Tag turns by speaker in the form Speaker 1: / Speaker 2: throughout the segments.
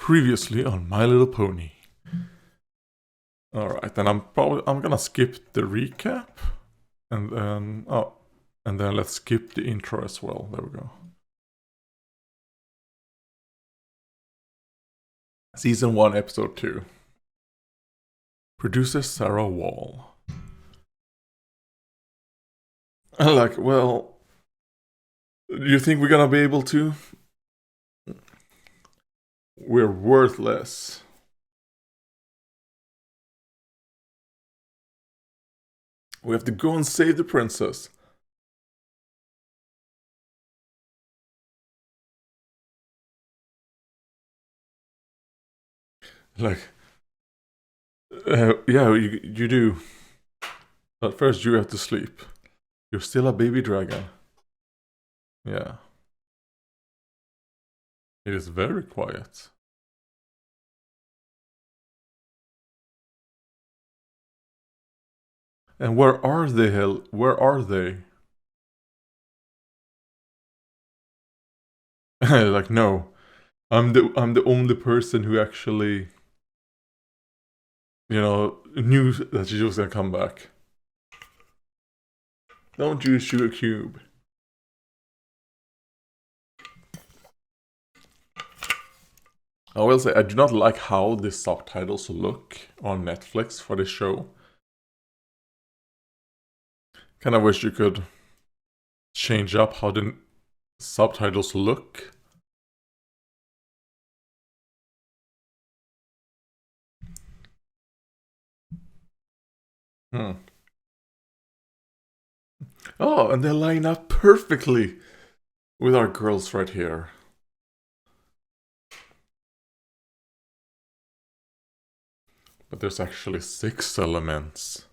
Speaker 1: Previously on My Little Pony. Alright, and I'm gonna skip the recap. And then let's skip the intro as well. There we go. Season 1, Episode 2. Producer Sarah Wall. Like, well, do you think we're gonna be able to? We're worthless. We have to go and save the princess. Like, yeah, you do. But first you have to sleep. You're still a baby dragon. Yeah. It is very quiet. And where are they? Where are they? Like, no, I'm the only person who actually, knew that she was gonna come back. Don't you shoot a cube. I will say I do not like how the subtitles look on Netflix for this show. Kind of wish you could change up how the subtitles look. Oh, and they line up perfectly with our girls right here. But there's actually 6 elements.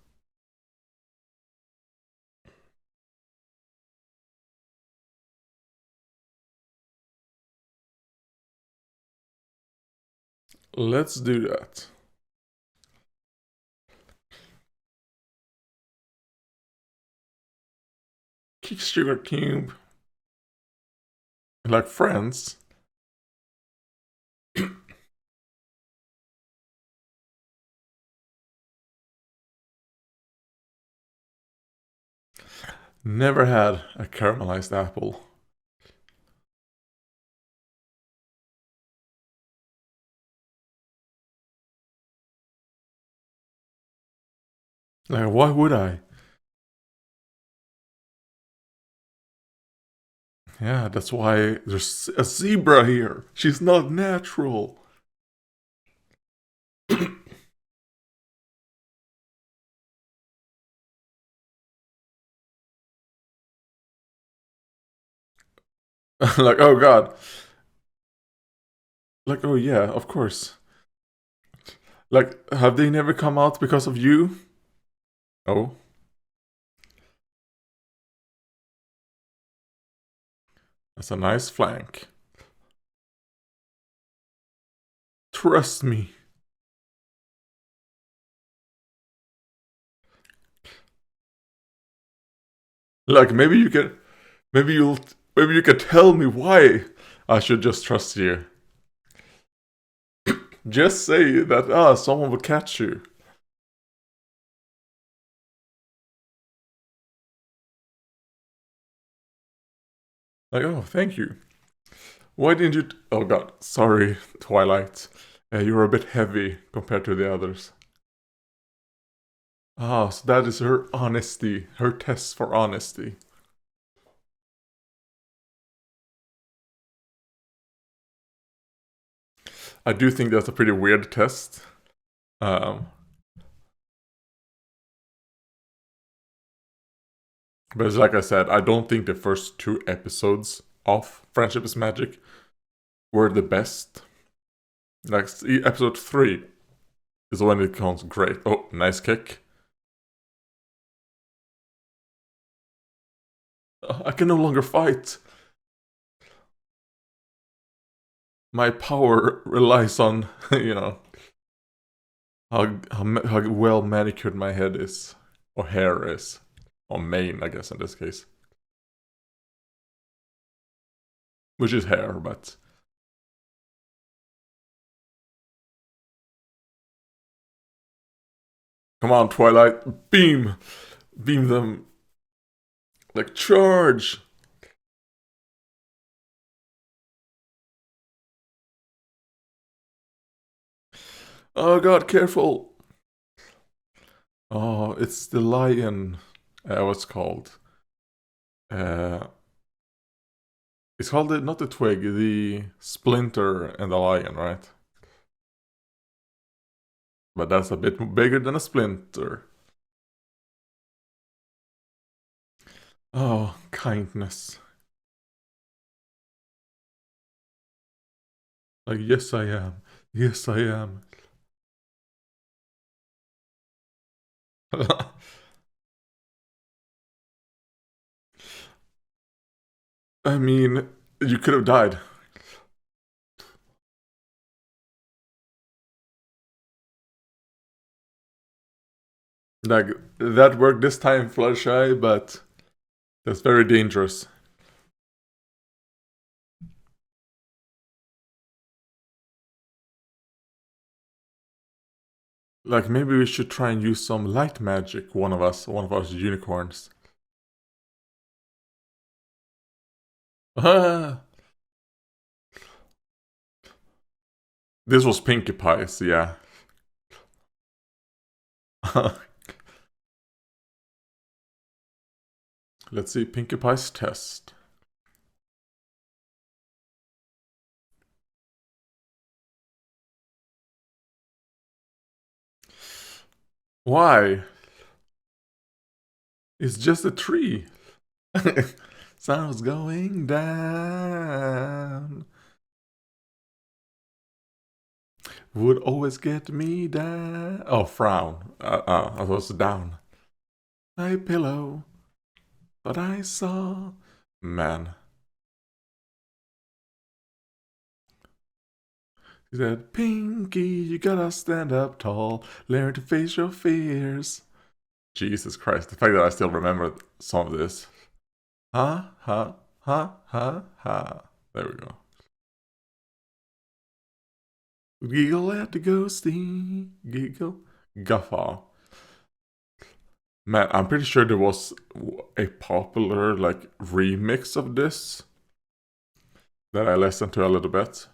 Speaker 1: Let's do that. Kick sugar cube. Like friends. Never had a caramelized apple. Like, why would I? Yeah, that's why there's a zebra here. She's not natural. Like, oh god. Like, oh yeah, of course. Like, have they never come out because of you? Oh. That's a nice flank. Trust me. Like, maybe you can tell me why I should just trust you. Just say that someone will catch you. Like, oh, thank you. Why didn't you? Oh god, sorry, Twilight. You're a bit heavy compared to the others. Ah, so that is her honesty, her test for honesty. I do think that's a pretty weird test. But it's like I said, I don't think the first 2 episodes of Friendship is Magic were the best. Like, episode 3 is when it becomes great. Oh, nice kick. I can no longer fight. My power relies on, how well manicured my head is. Or hair is. Or mane, I guess, in this case. Which is hair, but Come on, Twilight. Beam! Beam them. Like, charge! Oh god, careful! Oh, it's the lion. What's it called? Uh, it's called not the twig, the splinter and the lion, right? But that's a bit bigger than a splinter. Oh, kindness. Like, yes, I am. Yes, I am. I mean, you could have died. Like, that worked this time, Fluttershy, but that's very dangerous. Like, maybe we should try and use some light magic, one of us unicorns. Ah! This was Pinkie Pie's, yeah. Let's see Pinkie Pie's test. Why? It's just a tree. Sun's going down. Would always get me down. Oh, frown. I was down. My pillow. But I saw. Man. He said, Pinky, you gotta stand up tall. Learn to face your fears. Jesus Christ. The fact that I still remember some of this. Ha, ha, ha, ha, ha. There we go. Giggle at the ghosty. Giggle. Guffaw. Man, I'm pretty sure there was a popular, like, remix of this that I listened to a little bit.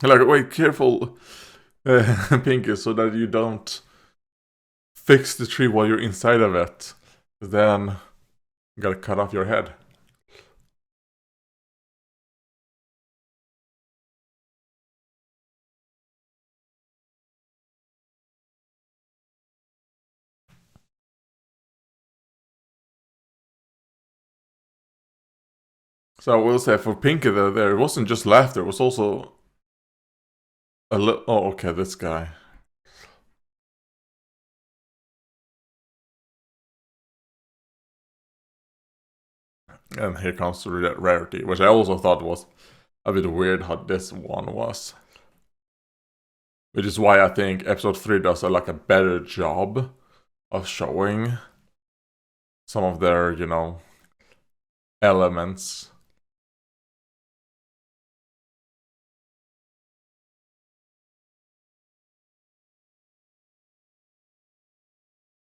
Speaker 1: Like, wait, careful, Pinky, so that you don't fix the tree while you're inside of it. Then you gotta cut off your head. So I will say for Pinky, there wasn't just laughter, it was also a little. Oh, okay, this guy. And here comes the rarity, which I also thought was a bit weird how this one was. Which is why I think episode 3 does like a better job of showing some of their, elements.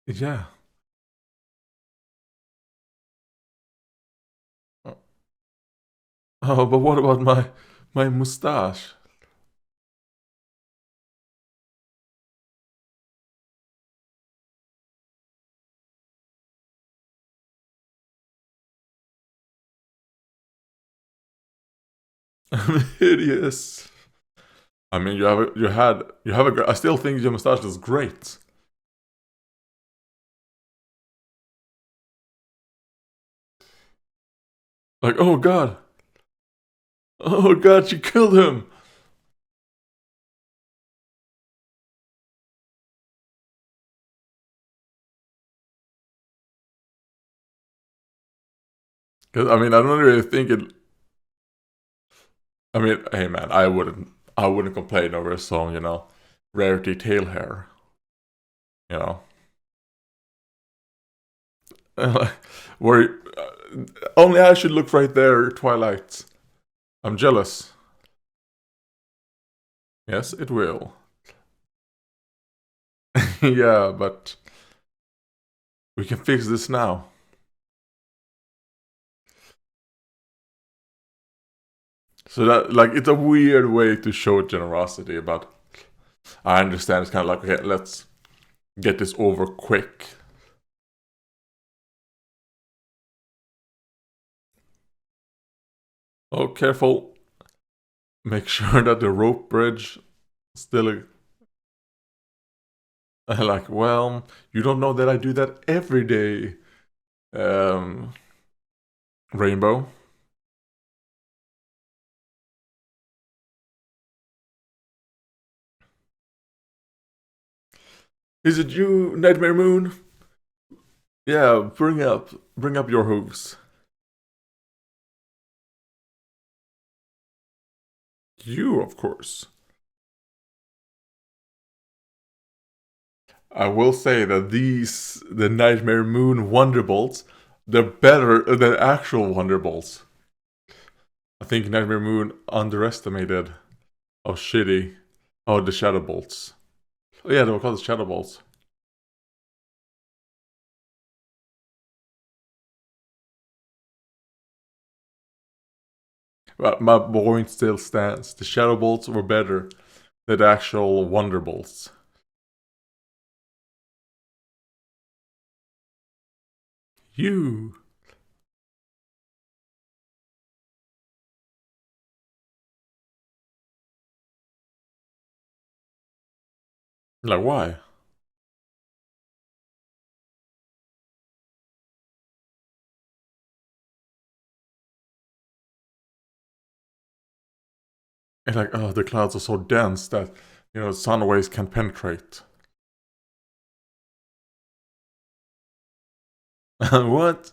Speaker 1: Yeah. Oh, but what about my mustache? I'm hideous. I mean, I still think your mustache is great. Like, oh god. Oh god, she killed him. Cause I mean, I don't really think it. I mean, hey man, I wouldn't complain over a song, Rarity Tail Hair, you know. Where only I should look right there, Twilight. I'm jealous. Yes, it will. Yeah, but we can fix this now. So that, like, it's a weird way to show generosity, but I understand it's kind of like, okay, let's get this over quick. Oh, careful. Make sure that the rope bridge still. Like, well, you don't know that I do that every day. Um, Rainbow. Is it you, Nightmare Moon? Yeah, bring up your hooves. You, of course. I will say that the Nightmare Moon Wonderbolts, they're better than actual Wonderbolts. I think Nightmare Moon underestimated how shitty. Oh, the Shadow Bolts. Oh yeah, they were called the Shadow Bolts. But my point still stands. The Shadow Bolts were better than the actual Wonderbolts. You. Like, why? And like, oh, the clouds are so dense that, sun rays can penetrate. What?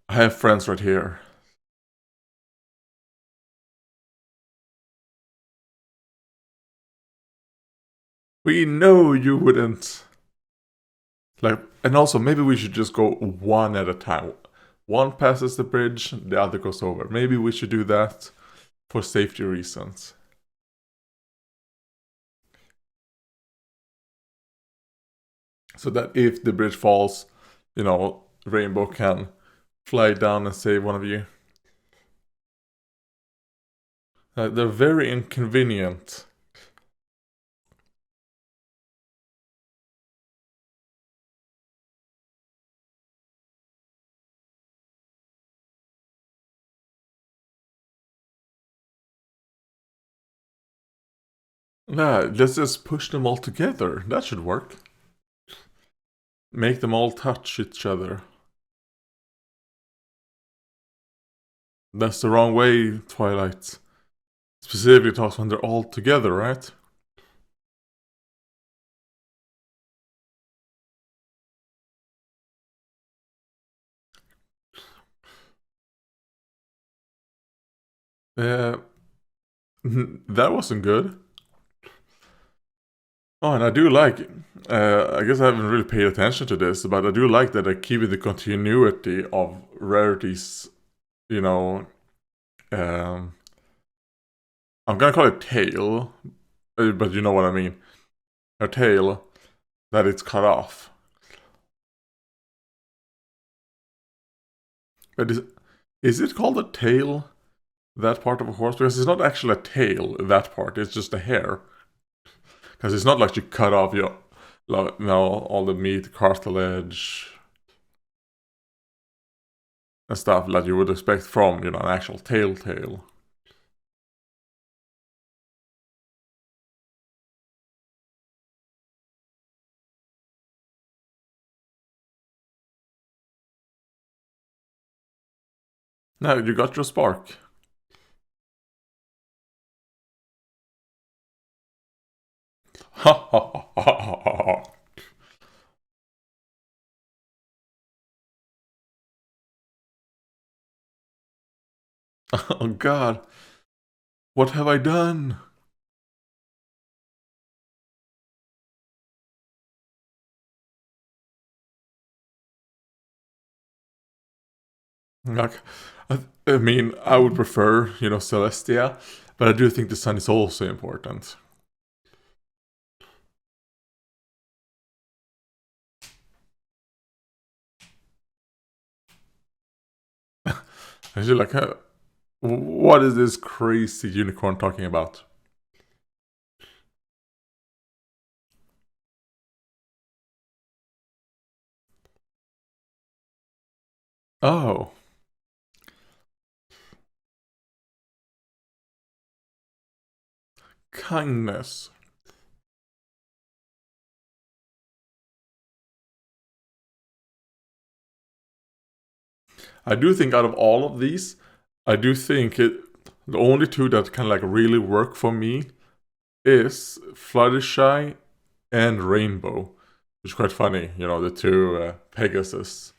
Speaker 1: I have friends right here. We know you wouldn't. Like, and also, maybe we should just go one at a time. One passes the bridge, the other goes over. Maybe we should do that for safety reasons. So that if the bridge falls, Rainbow can fly down and save one of you. They're very inconvenient. Yeah, let's just push them all together. That should work. Make them all touch each other. That's the wrong way, Twilight. Specifically talks when they're all together, right? Uh, that wasn't good. Oh, and I do like. I guess I haven't really paid attention to this, but I do like that they're keeping the continuity of Rarity's. You know, um, I'm gonna call it tail, but you know what I mean. Her tail that it's cut off. But is it called a tail? That part of a horse, because it's not actually a tail. That part, it's just a hair. Because it's not like you cut off your, all the meat, cartilage, and stuff that you would expect from, an actual tail. Now you got your spark. Ha ha ha ha ha. Oh God, what have I done? Like, I mean, I would prefer, Celestia, but I do think the sun is also important. I feel like, what is this crazy unicorn talking about? Oh, kindness. I do think out of all of these, I do think the only two that can like really work for me is Fluttershy and Rainbow, which is quite funny. The two Pegasus.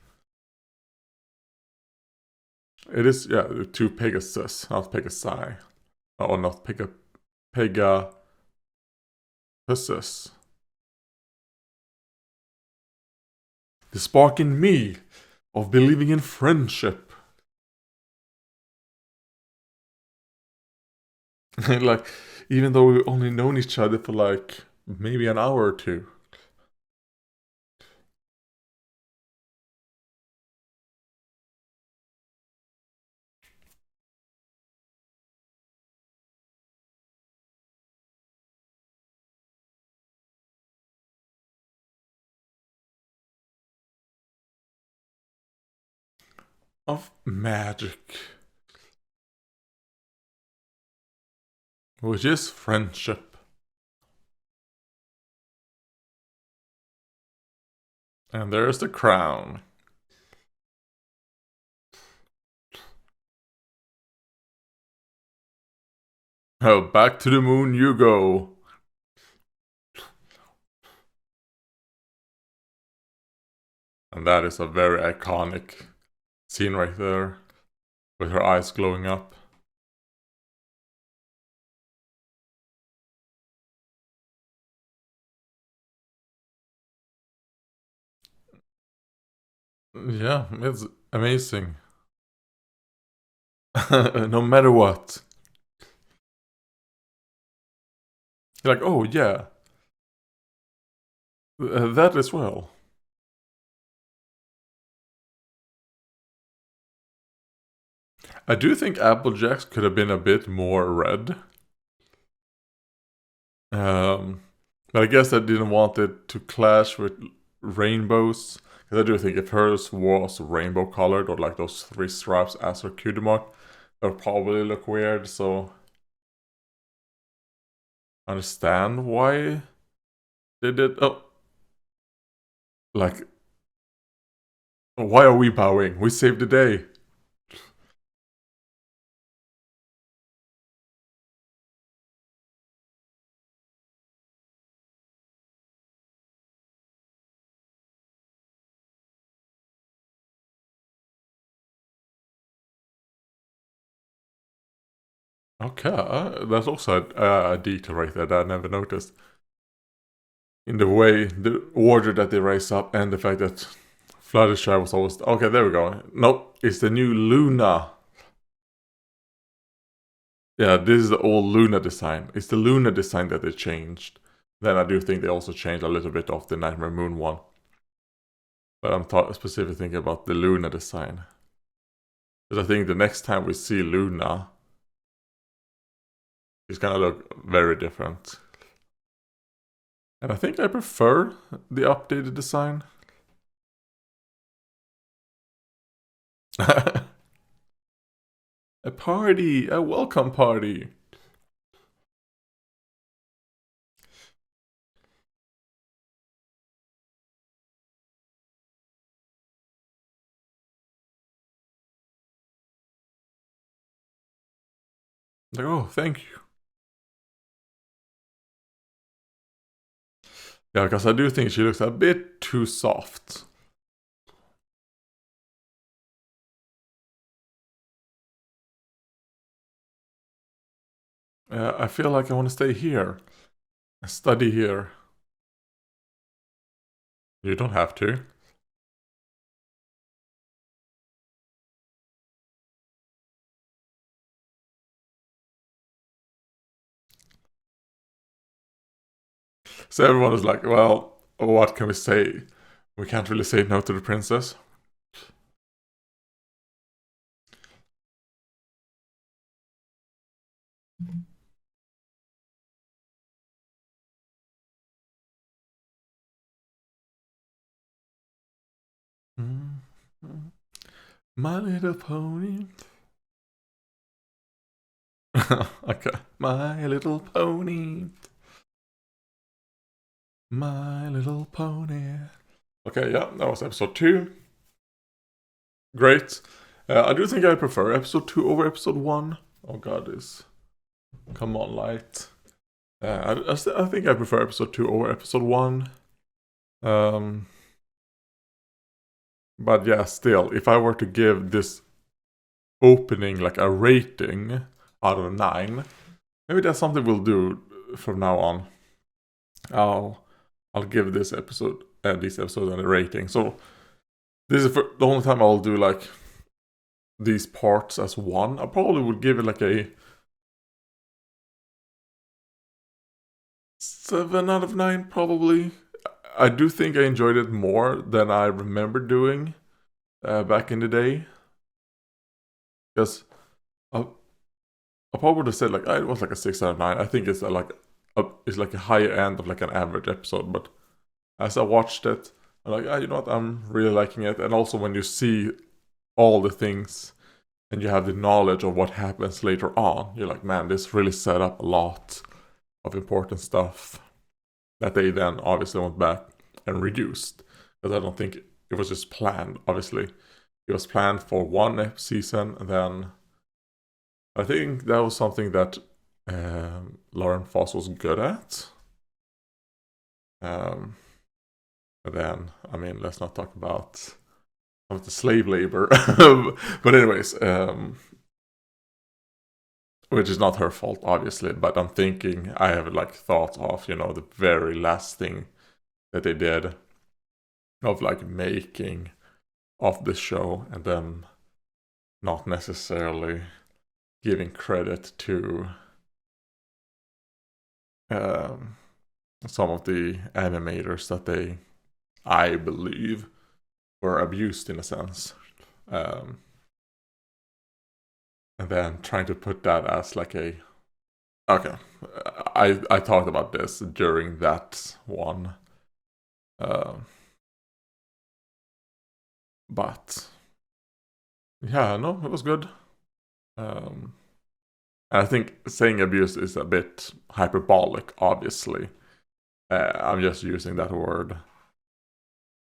Speaker 1: It is, yeah, the two Pegasus, not Pegasi, or not Pegasus. The spark in me of believing in friendship. Like, even though we've only known each other for like maybe an hour or two. Of magic. Which is friendship. And there's the crown. Oh, back to the moon you go. And that is a very iconic scene right there, with her eyes glowing up. Yeah, it's amazing. No matter what. You're like, oh yeah, that as well. I do think Applejacks could have been a bit more red. Um, but I guess I didn't want it to clash with rainbows. Because I do think if hers was rainbow colored or like those three stripes as her cutie mark, that would probably look weird. So I understand why they did. Oh, like, why are we bowing? We saved the day. Okay, that's also a detail right there that I never noticed. In the way, the order that they raise up, and the fact that Fluttershy was always. Okay, there we go. Nope, it's the new Luna. Yeah, this is the old Luna design. It's the Luna design that they changed. Then I do think they also changed a little bit of the Nightmare Moon one. But I'm specifically thinking about the Luna design. Because I think the next time we see Luna, it's gonna look very different. And I think I prefer the updated design. A party! A welcome party! Like, oh, thank you. Yeah, because I do think she looks a bit too soft. I feel like I want to stay here. Study here. You don't have to. So everyone is like, well, what can we say? We can't really say no to the princess. My Little Pony. Okay. My Little Pony. My Little Pony. Okay, yeah, that was episode 2. Great. I do think I prefer episode 2 over episode 1. Oh god, this. Come on, light. I think I prefer episode 2 over episode 1. But yeah, still, if I were to give this opening like a rating out of 9, maybe that's something we'll do from now on. I'll give this episode, these episodes, a rating. So this is the only time I'll do like these parts as one. I probably would give it like a 7 out of 9, probably. I do think I enjoyed it more than I remember doing back in the day. Because I probably would have said like it was like a 6 out of 9. I think it's it's like a higher end of like an average episode. But as I watched it, I'm like, you know what, I'm really liking it. And also when you see all the things and you have the knowledge of what happens later on, you're like, man, this really set up a lot of important stuff that they then obviously went back and reduced. Because I don't think it was just planned, obviously. It was planned for one season, and then I think that was something that Lauren Foss was good at. But then, I mean, let's not talk about the slave labor. But anyways, which is not her fault, obviously. But I'm thinking, I have like thought of, the very last thing that they did of like making of the show, and then not necessarily giving credit to some of the animators that I believe, were abused in a sense. And then trying to put that as like a... Okay, I talked about this during that one. But yeah, no, it was good. I think saying abuse is a bit hyperbolic, obviously. I'm just using that word.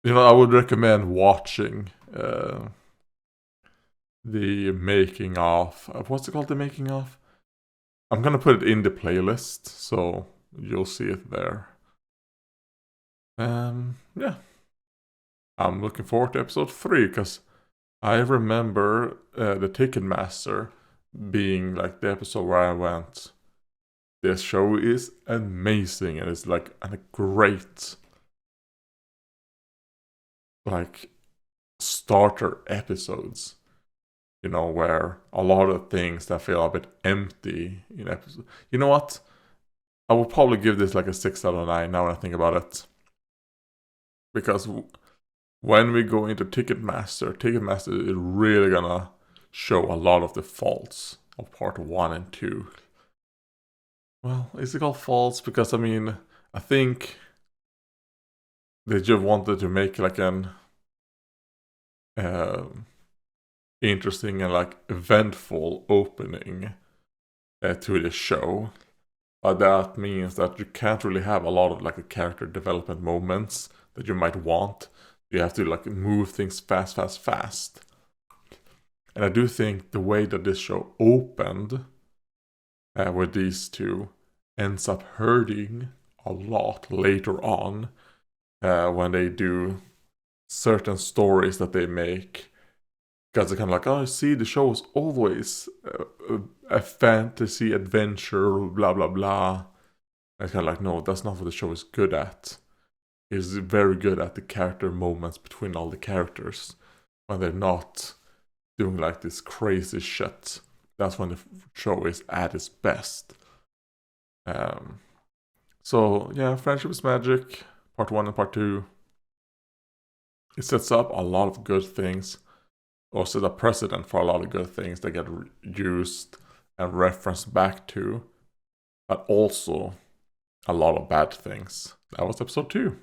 Speaker 1: I would recommend watching the making of... What's it called, the making of? I'm gonna put it in the playlist, so you'll see it there. Yeah. I'm looking forward to episode 3, because I remember the Ticketmaster being like the episode where I went, this show is amazing, and it's like a great like starter episodes, where a lot of things that feel a bit empty in episodes. You know what? I would probably give this like a 6 out of 9 now when I think about it. Because when we go into Ticketmaster is really gonna show a lot of the faults of part 1 and 2. Well, is it called faults? Because I think they just wanted to make like an interesting and like eventful opening to the show. But that means that you can't really have a lot of like the character development moments that you might want. You have to like move things fast. And I do think the way that this show opened with these two ends up hurting a lot later on when they do certain stories that they make. Because they're kind of like, oh, see, the show is always a fantasy adventure, blah, blah, blah. And it's kind of like, no, that's not what the show is good at. It's very good at the character moments between all the characters. When they're not doing like this crazy shit. That's when the show is at its best. So yeah, Friendship is Magic, part 1 and part 2. It sets up a lot of good things, or set a precedent for a lot of good things that get used and referenced back to, but also a lot of bad things. That was episode 2.